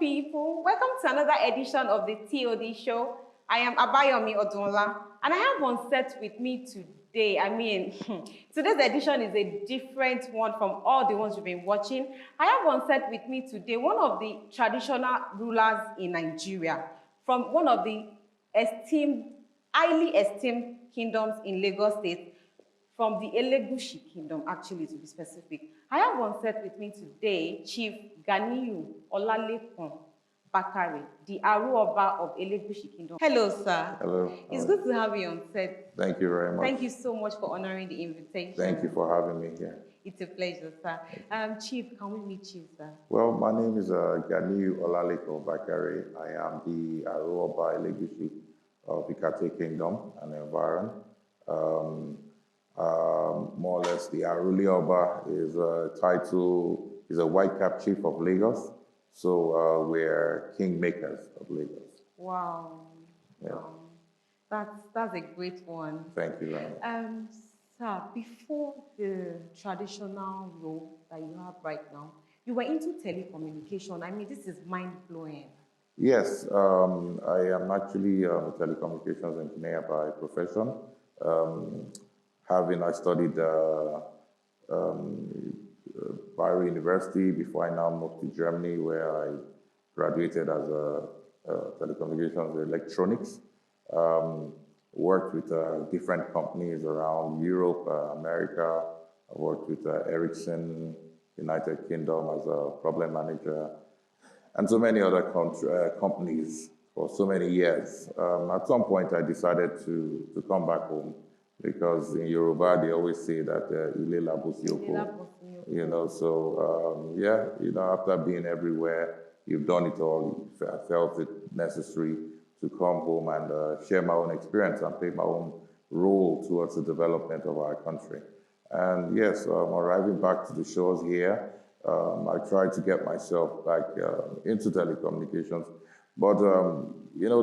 people. Welcome to another edition of the TOD show. I am Abayomi Odunla, and I have on set with me today. Today's edition is a different one from all the ones you've been watching. I have on set with me today one of the traditional rulers in Nigeria, from one of the highly esteemed kingdoms in Lagos State, from the Elegushi kingdom, actually, to be specific. I have on set with me today Chief Ganiyu Olalekan Bakare, the Aro Oba of Elegushi kingdom. Hello, sir. Hello. It's good to have you on set. Thank you very much. Thank you so much for honoring the invitation. Thank you for having me here. It's a pleasure, sir. Chief, can we meet you, sir? Well, my name is Ganiyu Olalekan Bakare. I am the Aro Oba Elegushi of Ikate Kingdom and ENVIRON. More or less, the Aro Oba is a title, is a white cap chief of Lagos. So we're kingmakers of Lagos. Wow. Yeah. That's a great one. Thank you very much. Sir, before the traditional role that you have right now, you were into telecommunication. This is mind-blowing. Yes, I am actually a telecommunications engineer by profession. I studied Bayero University before I now moved to Germany, where I graduated as a telecommunications electronics. Worked with different companies around Europe, America. I worked with Ericsson, United Kingdom as a problem manager, and so many other companies for so many years. At some point, I decided to come back home because in Yoruba, they always say that Ile Labosi Oko. After being everywhere, you've done it all, I felt it necessary to come home and share my own experience and play my own role towards the development of our country. And yes, arriving back to the shores here, I tried to get myself back into telecommunications. But,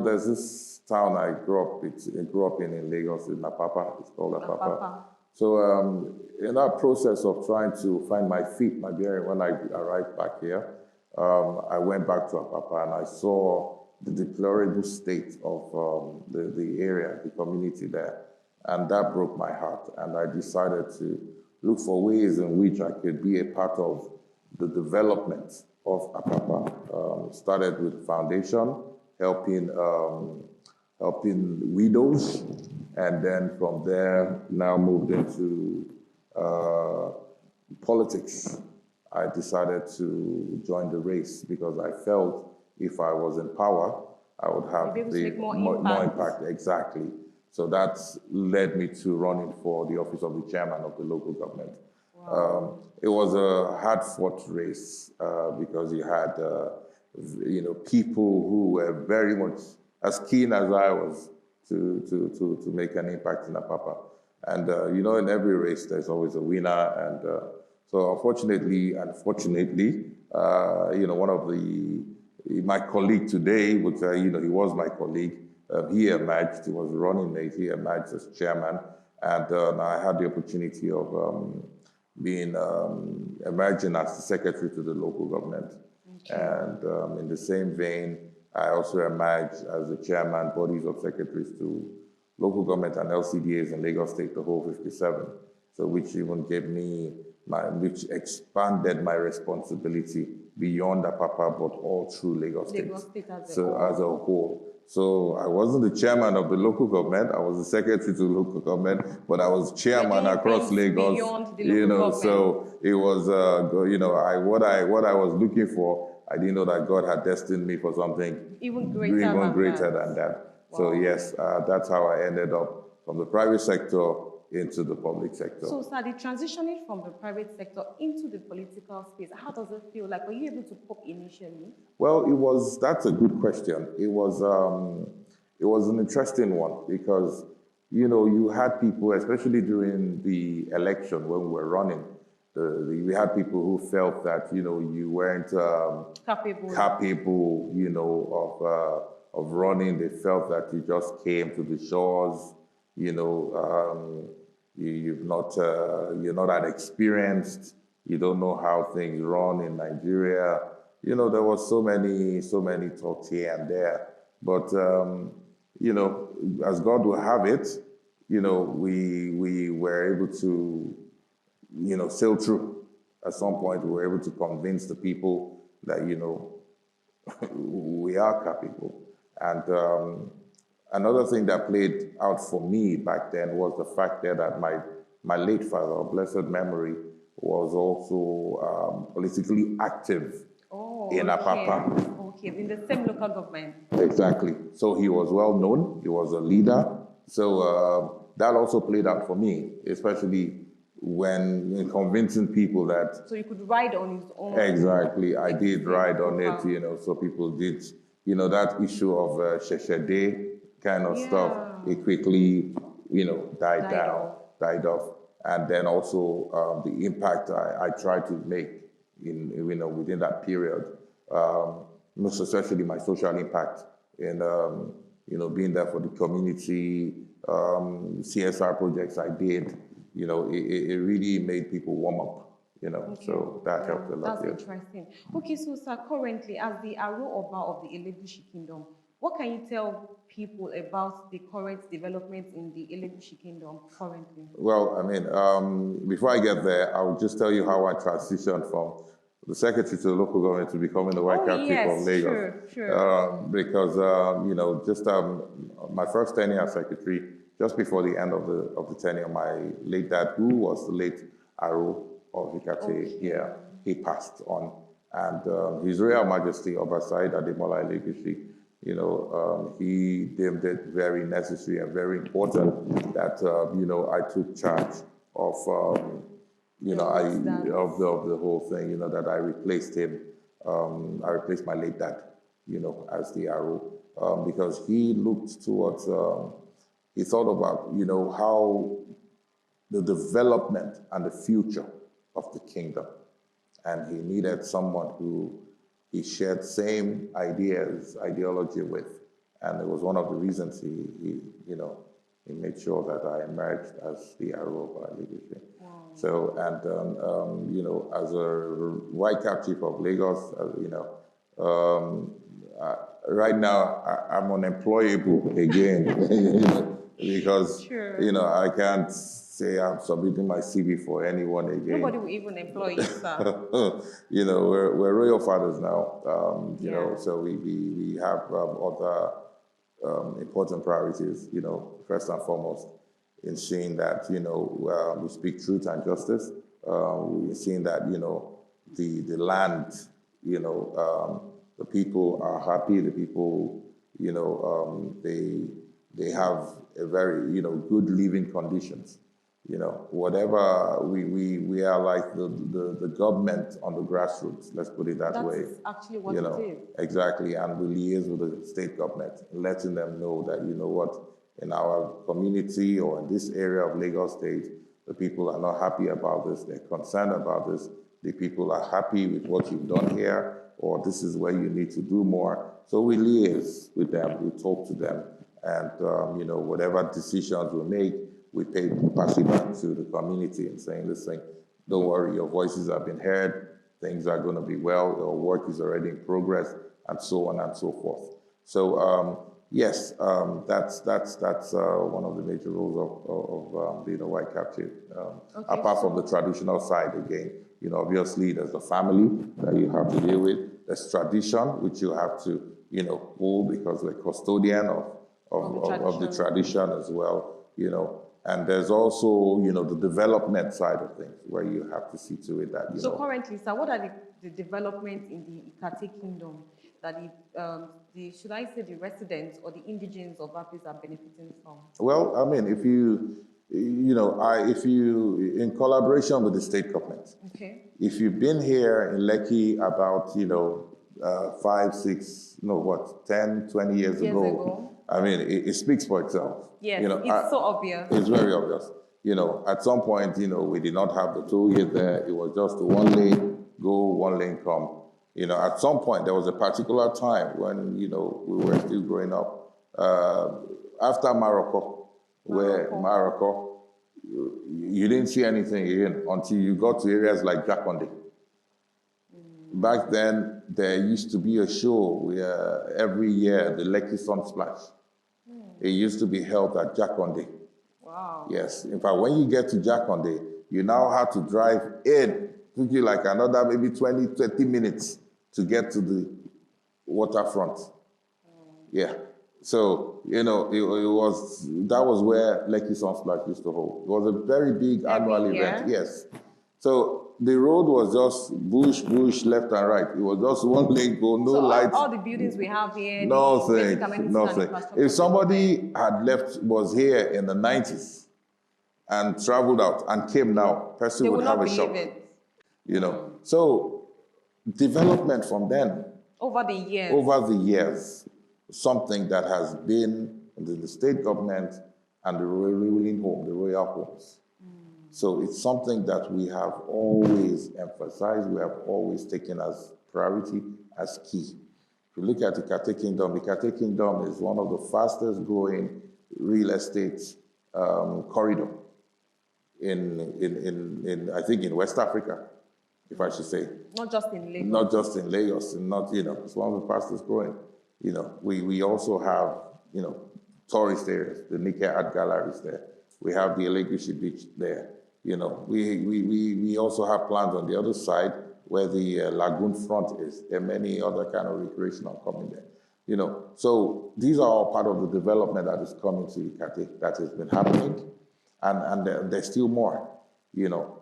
there's this town I grew up in Lagos, in Apapa. It's called Apapa. So in that process of trying to find my feet, my bearing, when I arrived back here, I went back to Apapa and I saw the deplorable state of the area, the community there. And that broke my heart. And I decided to look for ways in which I could be a part of the development of Apapa. Started with foundation, helping widows. And then from there, now moved into politics. I decided to join the race because I felt if I was in power, I would have more impact. Exactly. So that led me to running for the office of the chairman of the local government. Wow. It was a hard-fought race because you had, people who were very much as keen as I was to make an impact in Apapa. And, in every race, there's always a winner. And so unfortunately, one of my colleague today would say, he was my colleague. He emerged, he was running mate, he emerged as chairman. And I had the opportunity of emerging as the secretary to the local government. Okay. And in the same vein, I also emerged as the chairman, bodies of secretaries to local government and LCDAs in Lagos State, the whole 57. So which even gave me, which expanded my responsibility beyond Apapa, but all through Lagos State. As a whole. So I wasn't the chairman of the local government. I was the secretary to the local government, but I was chairman across Lagos. Beyond the local government. So it was, what I was looking for, I didn't know that God had destined me for something even greater than that. Wow. So yes, that's how I ended up from the private sector into the public sector. So, sir, the transitioning from the private sector into the political space, how does it feel like? Were you able to cope initially? Well, that's a good question. It was an interesting one because, you had people, especially during the election when we were running, we had people who felt that, you weren't capable, of running. They felt that you just came to the shores, you're not that experienced. You don't know how things run in Nigeria. you know, there was so many talks here and there. But, you know, as God will have it, you know, we were able to, you know, sail through. At some point, we were able to convince the people that, you know, we are capable. And another thing that played out for me back then was the fact that my late father, of blessed memory, was also politically active in Apapa. Okay, in the same local government. Exactly. So he was well known. He was a leader. So that also played out for me, especially when in convincing people that. So you could ride on his own. Exactly. I did ride on it, you know, so people did, you know, that issue of Sheshade kind of stuff, it quickly, you know, died off. And then also the impact I tried to make in, you know, within that period, most especially my social impact in, you know, being there for the community, CSR projects I did, you know, it really made people warm up, you know, so that helped a lot. That's interesting. Okay, so sir, currently as the Aro Oba of the Elegushi Kingdom, what can you tell people about the current developments in the Elegushi Kingdom currently? Well, I mean, before I get there, I will just tell you how I transitioned from the secretary to the local government to becoming the White Cap Chief of Lagos. Sure. Because, you know, just my first tenure as secretary, just before the end of the tenure, my late dad, who was the late Aro Of Ikate, he passed on. And His Royal Majesty, Oba Ademola Elegushi, you know, he deemed it very necessary and very important that, you know, I took charge of, you know, of the whole thing, you know, that I replaced him. I replaced my late dad, you know, as the Aro, because he looked towards, he thought about, you know, how the development and the future of the kingdom. And he needed someone who he shared same ideology with. And it was one of the reasons he you know, he made sure that I emerged as the Aro Oba leadership. So, and, you know, as a White Cap Chief of Lagos, you know, right now I'm unemployable again, because, you know, I can't say I'm submitting my CV for anyone again. Nobody will even employ you, sir. You know, we're royal fathers now, you know, so we have other important priorities, you know, first and foremost, in seeing that, you know, we speak truth and justice. We're seeing that, you know, the land, you know, the people are happy, the people, you know, they have a very, you know, good living conditions. You know, whatever we are like the government on the grassroots, let's put it that way. That's actually what you know, it is. Exactly, and we liaise with the state government, letting them know that, you know what, in our community or in this area of Lagos State, the people are not happy about this, they're concerned about this, the people are happy with what you've done here, or this is where you need to do more. So we liaise with them, we talk to them, and you know, whatever decisions we make, we pass it back to the community and saying, listen, don't worry, your voices have been heard, things are going to be well, your work is already in progress, and so on and so forth. So yes, that's one of the major roles of being a White Cap Chief. Apart from the traditional side, again, you know, obviously there's the family that you have to deal with. There's tradition, which you have to, you know, hold because we're custodian of the tradition as well, you know. And there's also, you know, the development side of things where you have to see to it that, you know. So currently, sir, what are the developments in the Ikate Kingdom that should I say the residents or the indigenes of that place are benefiting from? Well, I mean, if you know, if you, in collaboration with the state government, if you've been here in Lekki about, you know, 5, 6, no, what, 10, 20 years ago, I mean, it speaks for itself. Yes, you know, it's so obvious. It's very obvious. You know, at some point, you know, we did not have the toll gate there. It was just one lane go, one lane come. You know, at some point, there was a particular time when, you know, we were still growing up. After Morocco, you didn't see anything again until you got to areas like Jakonde. back then, there used to be a show where every year, the Lekki Sun Splash. It used to be held at Jakonde. Wow. Yes. In fact, when you get to Jakonde, you now have to drive in, took you like another maybe 20, 30 minutes to get to the waterfront. Yeah. So, that was where Lekki Sun Splash used to hold. It was a very big annual event. Yes. So the road was just bush, left and right. It was just one lane go, no lights. All the buildings we have here, nothing. If somebody was here in the 90s and traveled out and came now, person would have a shock. So development from then. Over the years. Something that has been in the state government and the ruling home, the royal homes. So it's something that we have always emphasized, we have always taken as priority, as key. If you look at the Ikate Kingdom is one of the fastest growing real estate corridor in I think in West Africa, if I should say. Not just in Lagos. Not just in Lagos, it's one of the fastest growing. We also have, tourist areas, the Nikkei Art Galleries there. We have the Elegushi Beach there. We also have plans on the other side where the lagoon front is. There are many other kind of recreational coming there. So these are all part of the development that is coming to Ikate that has been happening, and there's still more.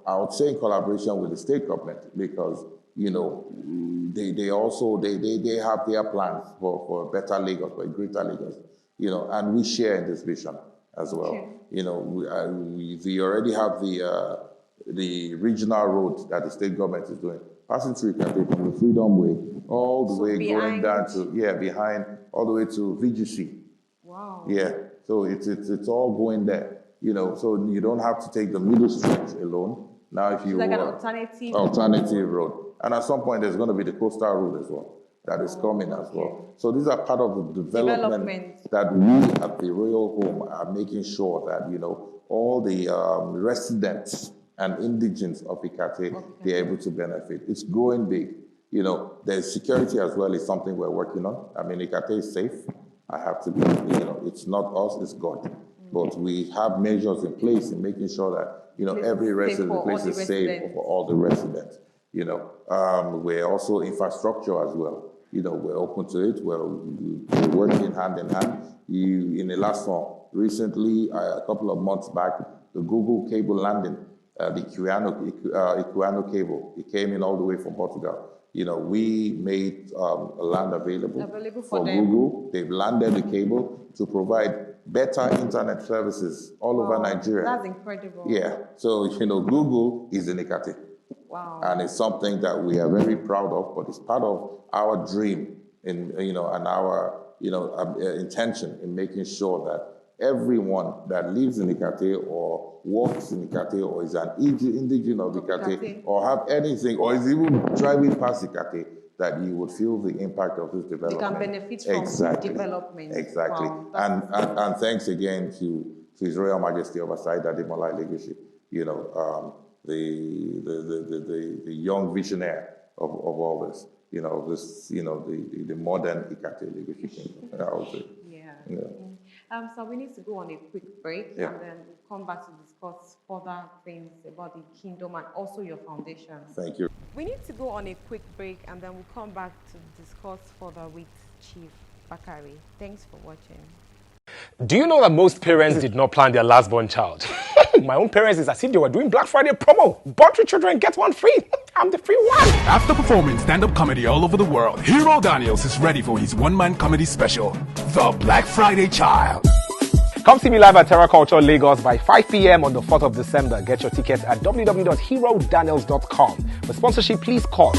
I would say in collaboration with the state government because they also have their plans for better Lagos, for a greater Lagos. And we share in this vision as well. Okay. We already have the regional road that the state government is doing, passing through Ikate from the Freedom Way all the way going down to behind all the way to VGC. Wow. Yeah, so it's all going there. So you don't have to take the middle street alone. Now, if you like an alternative road, and at some point there's going to be the coastal road as well that is coming as well. So these are part of the development that we at the Royal Home are making sure that all the residents and indigenes of Ikate be able to benefit. It's growing big. There's security as well is something we're working on. I mean, Ikate is safe. I have to be. It's not us, it's God. But we have measures in place in making sure that every resident, the place is safe for all the residents. We're also infrastructure as well. We're open to it. We're working hand in hand. In the last one, recently, a couple of months back, the Google cable landing, the Equiano cable, it came in all the way from Portugal. We made land available for Google. They've landed the cable to provide better internet services all over Nigeria. That's incredible. Yeah. So, Google is in Ikate. Wow. And it's something that we are very proud of, but it's part of our dream and our, intention in making sure that everyone that lives in Ikate or works in Ikate or is an indigene of Ikate or have anything or is even driving past Ikate, that you would feel the impact of this development. You can benefit from development. Exactly. Wow, and thanks again to His Royal Majesty Oba Ademola Elegushi, the young visionary of all this, the modern Ikate Elegushi Kingdom, I would say. Yeah. So we need to go on a quick break and then we'll come back to discuss further things about the kingdom and also your foundation. Thank you. We need to go on a quick break and then we'll come back to discuss further with Chief Bakare. Thanks for watching. Do you know that most parents did not plan their last born child? My own parents is as if they were doing Black Friday promo. Born 3 children, get 1 free. I'm the free one. After performing stand-up comedy all over the world, Hero Daniels is ready for his one-man comedy special, The Black Friday Child. Come see me live at Terra Culture Lagos by 5 p.m. on the 4th of December. Get your tickets at www.herodaniels.com. For sponsorship, please call.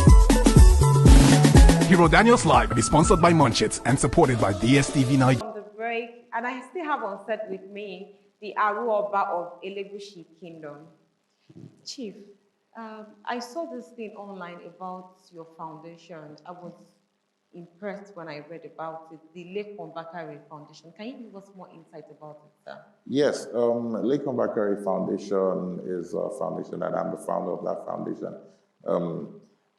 Hero Daniels Live is sponsored by Munchets and supported by DSTV Nigeria. On the break, and I still have on set with me the Aro Oba of Elegushi Kingdom. Chief, I saw this thing online about your foundation. I was impressed when I read about it, the Olekan Bakare Foundation. Can you give us more insight about it, sir? Yes, Olekan Bakare Foundation is a foundation, and I'm the founder of that foundation.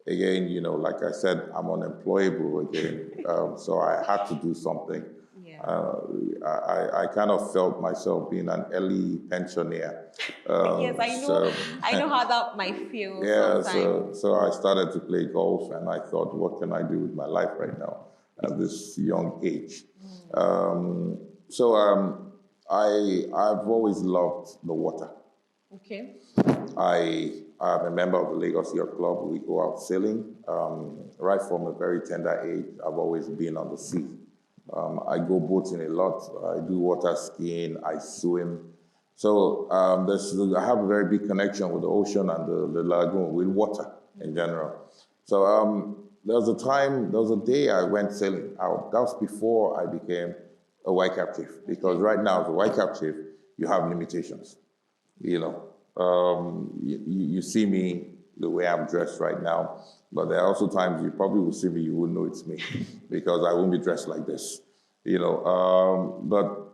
again, you know, like I said, I'm unemployable again. So I had to do something. Yeah. I kind of felt myself being an early pensioner. Yes, I know. I know how that might feel Yeah, sometimes. so I started to play golf, and I thought, what can I do with my life right now at this young age? I've always loved the water. Okay. I'm a member of the Lagos Yacht Club. We go out sailing. Right from a very tender age, I've always been on the sea. I go boating a lot. I do water skiing. I swim. So I have a very big connection with the ocean and the lagoon, with water in general. So there was a day I went sailing out. That was before I became a white cap chief, because right now, as a white cap chief, you have limitations. You know, you see me the way I'm dressed right now, but there are also times you probably will see me, you wouldn't know it's me, because I won't be dressed like this. You know, but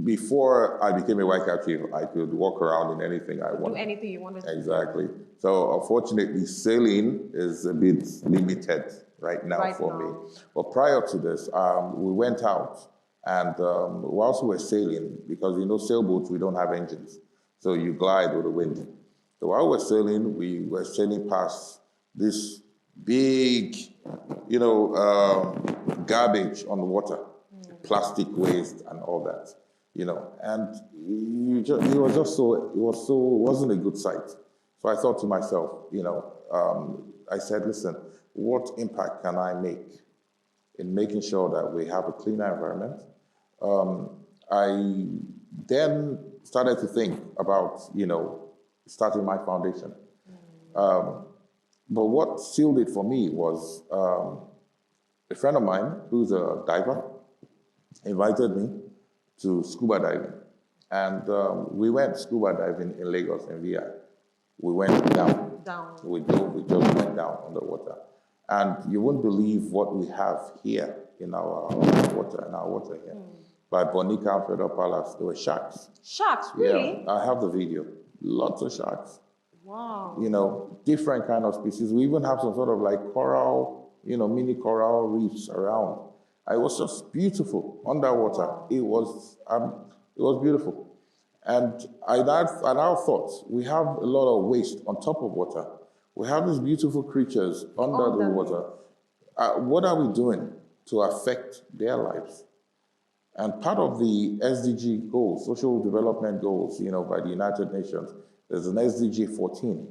before I became a white cap chief, I could walk around in anything I wanted. Do anything you wanted to Exactly. So unfortunately, sailing is a bit limited right now for me. But prior to this, we went out, and whilst we were sailing, because you know sailboats, we don't have engines, so you glide with the wind. So while we're sailing, we were sailing past this big, you know, garbage on the water, plastic waste and all that. You know, and it wasn't a good sight. So I thought to myself, you know, I said, listen, what impact can I make in making sure that we have a cleaner environment? I then started to think about, you know, starting my foundation. But what sealed it for me was a friend of mine who's a diver invited me to scuba diving. And we went scuba diving in Lagos, in VI. We went down. We just went down underwater. And you wouldn't believe what we have here in our water here. By Bonica Federal Palace, there were sharks. Sharks, really? Yeah, I have the video. Lots of sharks. Wow. You know, different kind of species. We even have some sort of like coral, you know, mini coral reefs around. It was just beautiful underwater. Wow. It was beautiful. And I now thought, we have a lot of waste on top of water. We have these beautiful creatures under the water. What are we doing to affect their lives? And part of the SDG goals, social development goals, you know, by the United Nations, there's an SDG 14,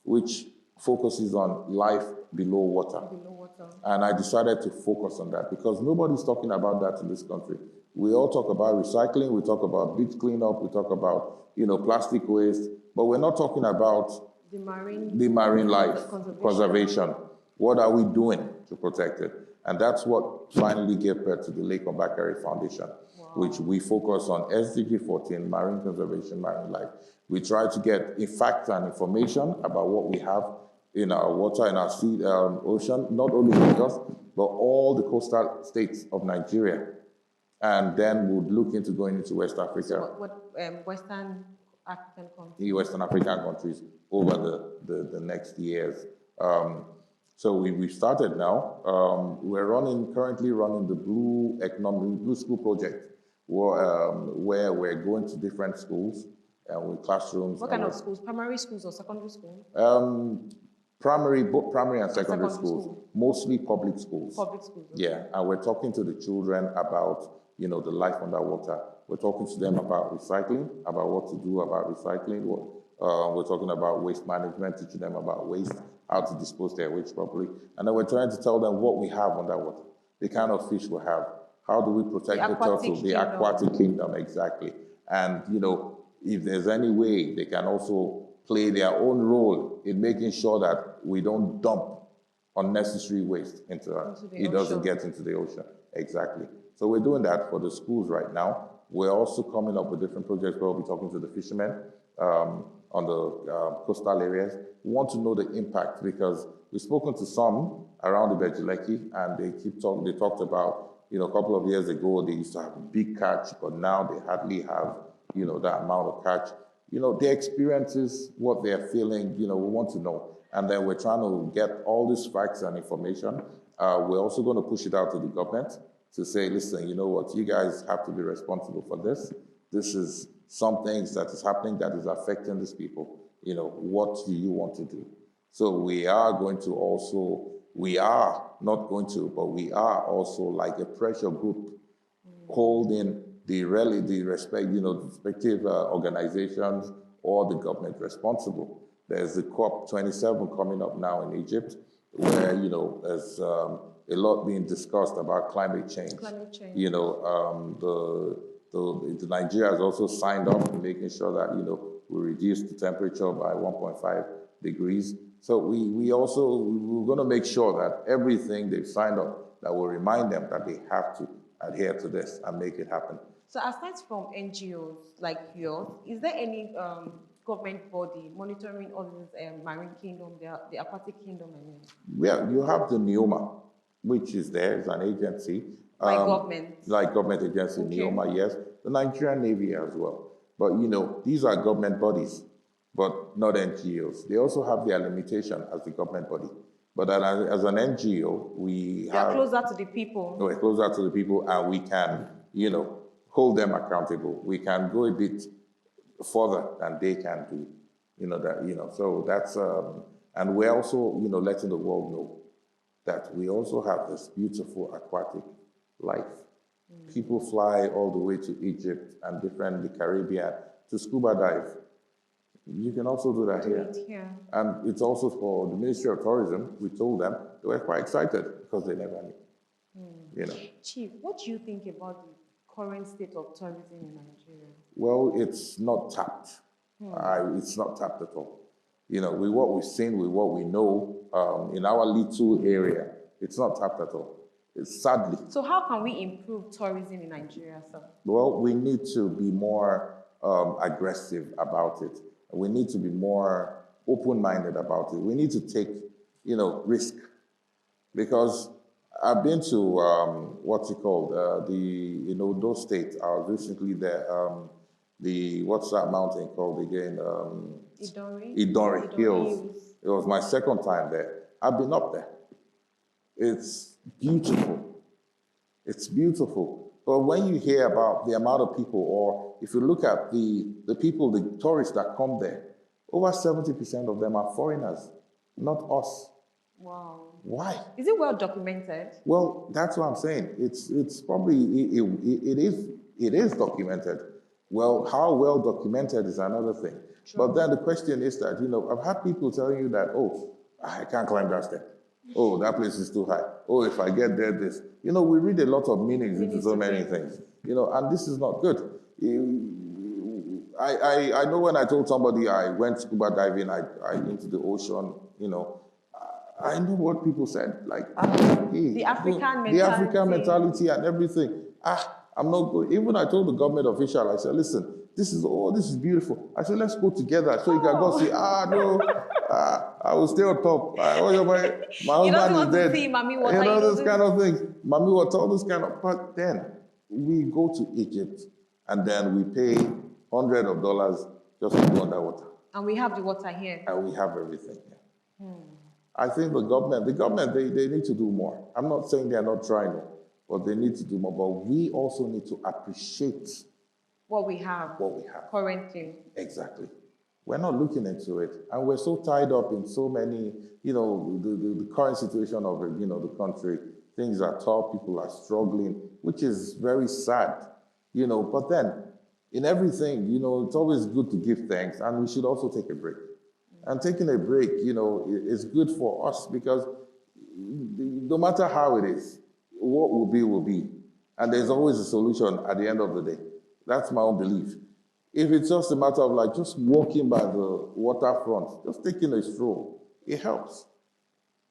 which focuses on life below water. And I decided to focus on that because nobody's talking about that in this country. We all talk about recycling, we talk about beach cleanup, we talk about, you know, plastic waste, but we're not talking about the marine life conservation. What are we doing to protect it? And that's what finally gave birth to the Olalekan Bakare Foundation, which we focus on SDG 14, marine conservation, marine life. We try to get facts and information about what we have in our water, in our sea, ocean, not only Lagos, but all the coastal states of Nigeria. And then we'll look into going into West Africa. So what Western African countries? Western African countries over the next years. So we've started now. We're currently running the Blue School Project, where we're going to different schools with classrooms. What kind of schools? Primary schools or secondary schools? Both primary and secondary schools. Mostly public schools. Public schools. Okay. Yeah, and we're talking to the children about, you know, the life underwater. We're talking to them about recycling, about what to do about recycling. We're talking about waste management, teaching them about waste, how to dispose their waste properly. And then we're trying to tell them what we have underwater, the kind of fish we have. How do we protect the turtle, the aquatic kingdom, exactly. And, you know, if there's any way they can also play their own role in making sure that we don't dump unnecessary waste into the ocean. Doesn't get into the ocean. Exactly. So we're doing that for the schools right now. We're also coming up with different projects where we'll be talking to the fishermen on the coastal areas. We want to know the impact because we've spoken to some around the Bejuleki and they talked about, you know, a couple of years ago, they used to have a big catch, but now they hardly have, you know, that amount of catch. their experiences, what they're feeling, we want to know. And then we're trying to get all these facts and information. We're also going to push it out to the government to say, listen, you know what, you guys have to be responsible for this. This is some things that is happening that is affecting these people. What do you want to do? So we are not going to, but we are also like a pressure group holding the respective organizations or the government responsible. There's the COP27 coming up now in Egypt, where there's a lot being discussed about climate change. The Nigeria has also signed up to making sure that we reduce the temperature by 1.5 degrees. So we're going to make sure that everything they've signed up, that will remind them that they have to adhere to this and make it happen. So aside from NGOs like yours, is there any government body monitoring all these marine kingdom, the aquatic kingdom? Yeah, you have the NEOMA, which is there, it's an agency. Like government? Like government agency, okay. NEOMA, yes. The Nigerian Navy as well. But these are government bodies, but not NGOs. They also have their limitation as the government body. But as an NGO, we are closer to the people. We're closer to the people, and we can, hold them accountable. We can go a bit further than they can do, So that's, and we're also, letting the world know that we also have this beautiful aquatic life. People fly all the way to Egypt and the Caribbean to scuba dive. You can also do that here. And it's also for the Ministry of Tourism. We told them they were quite excited because they never knew. Chief, what do you think about the current state of tourism in Nigeria? Well, it's not tapped. It's not tapped at all. With what we've seen, with what we know, in our little area, it's not tapped at all. It's sadly. So how can we improve tourism in Nigeria, sir? Well, we need to be more aggressive about it. We need to be more open-minded about it. We need to take, risk. Because I've been to, those states. I was recently there, what's that mountain called again? Idori Hills. It was my second time there. I've been up there. It's beautiful. It's beautiful. But when you hear about the amount of people, or if you look at the people, the tourists that come there, over 70% of them are foreigners, not us. Wow. Why? Is it well documented? Well, that's what I'm saying. It's probably, it is documented. Well, how well documented is another thing. True. But then the question is that, I've had people telling you that, I can't climb that step. Oh, that place is too high. Oh, if I get there, this. We read a lot of meanings into so many things. And this is not good. I know when I told somebody I went scuba diving, I into the ocean, I know what people said. Like, hey, the African mentality. The African mentality and everything. I'm not good. Even I told the government official, I said, listen, this is beautiful. I said, let's go together so you can go see, no, I will stay on top. My husband is dead. See Mami water. Those kind of things. Mami water, all those kind of, but then we go to Egypt and then we pay hundreds of dollars just to go underwater. And we have the water here. And we have everything here. I think the government, they need to do more. I'm not saying they're not trying, but they need to do more. But we also need to appreciate what we have currently. Exactly. We're not looking into it. And we're so tied up in so many, the current situation of, the country. Things are tough, people are struggling, which is very sad, But then, in everything, it's always good to give thanks, and we should also take a break. And taking a break, is good for us because no matter how it is, what will be will be. And there's always a solution at the end of the day. That's my own belief. If it's just a matter of just walking by the waterfront, just taking a stroll, it helps.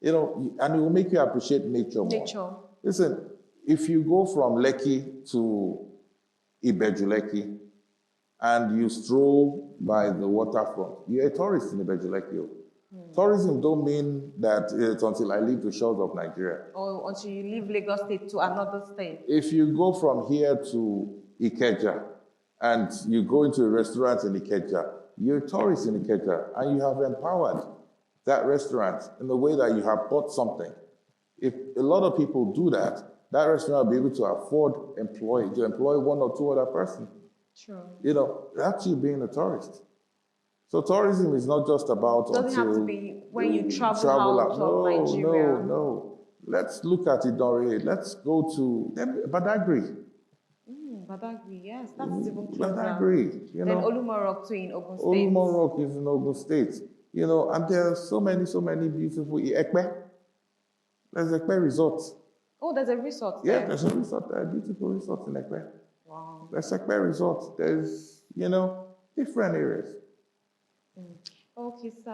And it will make you appreciate nature more. Listen, if you go from Lekki to Ibejuleki and you stroll by the waterfront, you're a tourist in Ibejuleki. Tourism don't mean that it's until I leave the shores of Nigeria. Or until you leave Lagos State to another state. If you go from here to Ikeja and you go into a restaurant in Ikeja, you're a tourist in Ikeja, and you have empowered that restaurant in the way that you have bought something. If a lot of people do that, that restaurant will be able to afford to employ one or two other person. Sure. You know, that's you being a tourist. So tourism is not just about Doesn't have to be when you travel out of Nigeria. No. Let's look at it, Dore. Let's go to Badagry. Badagry, yes, that's even closer. Badagry, you know. Then Olumorok too in Ogun State. Olumorok is in Ogun State. You know, and there are so many beautiful Ekpe. There's Ekpe Resort. Oh, there's a resort there. Yeah, there's a resort there, a beautiful resort in Ekpe. Wow. There's Ekpe Resort. There's, you know, different areas. Okay, so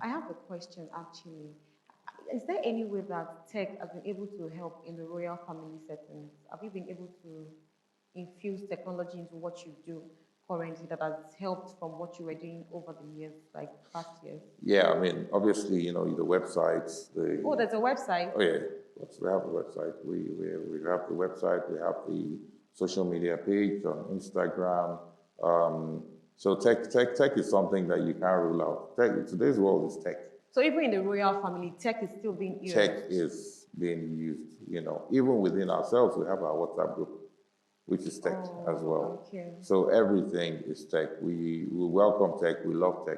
I have a question actually. Is there any way that tech has been able to help in the royal family settings? Have you been able to infuse technology into what you do currently that has helped from what you were doing over the years, like past years? Yeah, I mean, obviously, you know, the websites. Oh, there's a website? Oh, yeah. We have a website. We have the website. We have the social media page on Instagram. So tech is something that you can't rule out. Today's world is tech. So even in the royal family, tech is still being used? Tech is being used, you know. Even within ourselves, we have our WhatsApp group, which is tech as well. Okay. So everything is tech. We welcome tech. We love tech.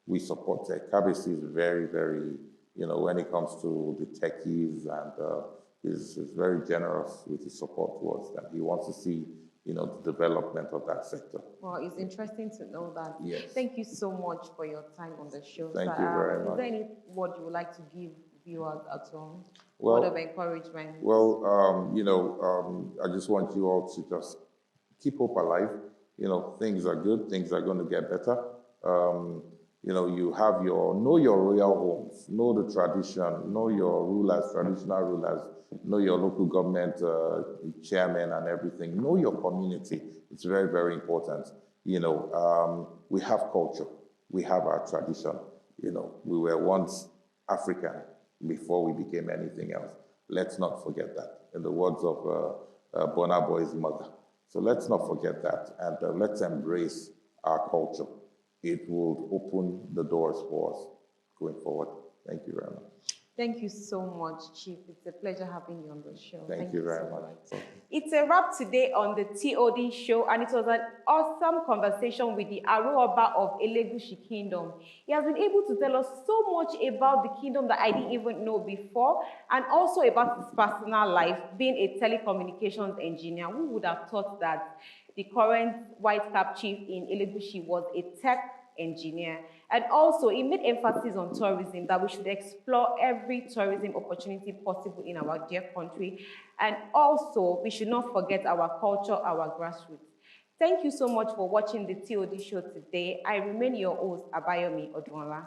We support tech. KBC is very, very, you know, when it comes to the techies, and is very generous with his support towards them. He wants to see, you know, the development of that sector. Well, it's interesting to know that. Yes. Thank you so much for your time on the show. Thank you very much. Is there any word you would like to give viewers at home? Well, word of encouragement? Well, you know, I just want you all to just keep hope alive. You know, things are good. Things are going to get better. You know, you have know your royal homes, know the tradition, know your rulers, traditional rulers, know your local government chairman and everything. Know your community. It's very, very important. You know, we have culture. We have our tradition. You know, we were once African before we became anything else. Let's not forget that. In the words of Burna Boy's mother. So let's not forget that, and let's embrace our culture. It will open the doors for us going forward. Thank you very much. Thank you so much, Chief. It's a pleasure having you on the show. Thank you very much. It's a wrap today on the TOD show, and it was an awesome conversation with the Aro Oba of Elegushi Kingdom. He has been able to tell us so much about the kingdom that I didn't even know before, and also about his personal life, being a telecommunications engineer. Who would have thought that the current white cap chief in Elegushi was a tech engineer? And also, he made emphasis on tourism, that we should explore every tourism opportunity possible in our dear country. And also, we should not forget our culture, our grassroots. Thank you so much for watching the TOD show today. I remain your host, Abayomi Odunla.